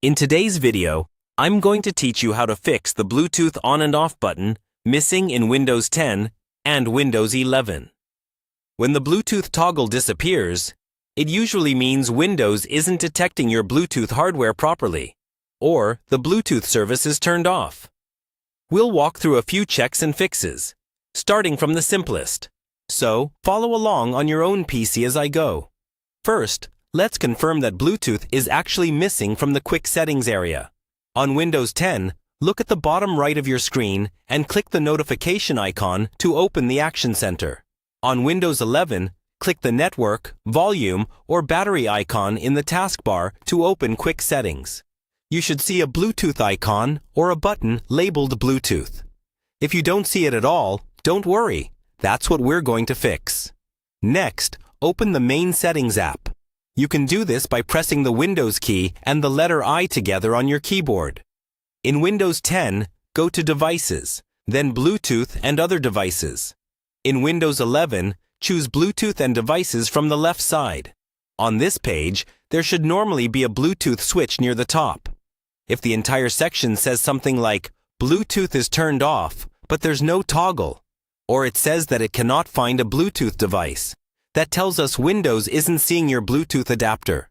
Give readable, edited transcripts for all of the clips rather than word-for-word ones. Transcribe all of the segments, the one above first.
In today's video, I'm going to teach you how to fix the Bluetooth on and off button missing in Windows 10 and Windows 11. When the Bluetooth toggle disappears, it usually means Windows isn't detecting your Bluetooth hardware properly, or the Bluetooth service is turned off. We'll walk through a few checks and fixes, starting from the simplest. So, follow along on your own PC as I go. First, let's confirm that Bluetooth is actually missing from the Quick Settings area. On Windows 10, look at the bottom right of your screen and click the notification icon to open the Action Center. On Windows 11, click the Network, Volume, or Battery icon in the taskbar to open Quick Settings. You should see a Bluetooth icon or a button labeled Bluetooth. If you don't see it at all, don't worry. That's what we're going to fix. Next, open the Main Settings app. You can do this by pressing the Windows key and the letter I together on your keyboard. In Windows 10, go to Devices, then Bluetooth and Other Devices. In Windows 11, choose Bluetooth and Devices from the left side. On this page, there should normally be a Bluetooth switch near the top. If the entire section says something like, Bluetooth is turned off, but there's no toggle, or it says that it cannot find a Bluetooth device, that tells us Windows isn't seeing your Bluetooth adapter.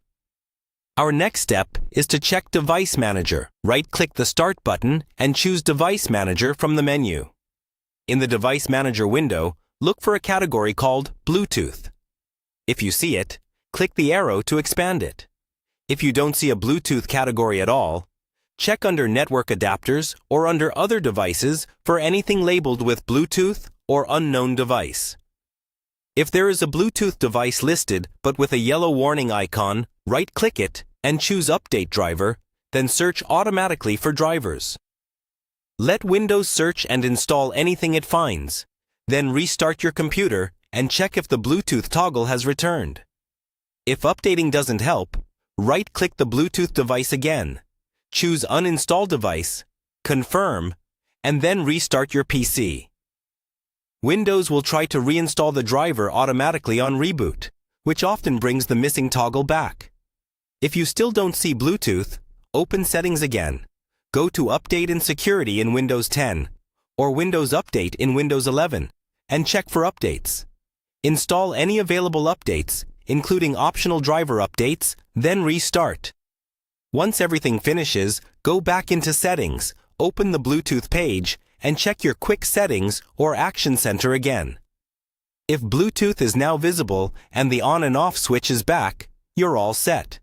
Our next step is to check Device Manager. Right-click the Start button and choose Device Manager from the menu. In the Device Manager window, look for a category called Bluetooth. If you see it, click the arrow to expand it. If you don't see a Bluetooth category at all, check under Network Adapters or under Other Devices for anything labeled with Bluetooth or Unknown Device. If there is a Bluetooth device listed but with a yellow warning icon, right-click it and choose Update Driver, then search automatically for drivers. Let Windows search and install anything it finds. Then restart your computer and check if the Bluetooth toggle has returned. If updating doesn't help, right-click the Bluetooth device again. Choose Uninstall Device, Confirm, and then restart your PC. Windows will try to reinstall the driver automatically on reboot, which often brings the missing toggle back. If you still don't see Bluetooth, open Settings again. Go to Update and Security in Windows 10 or Windows Update in Windows 11 and check for updates. Install any available updates, including optional driver updates, then restart. Once everything finishes, go back into Settings, open the Bluetooth page, and check your Quick Settings or Action Center again. If Bluetooth is now visible and the on and off switch is back, you're all set.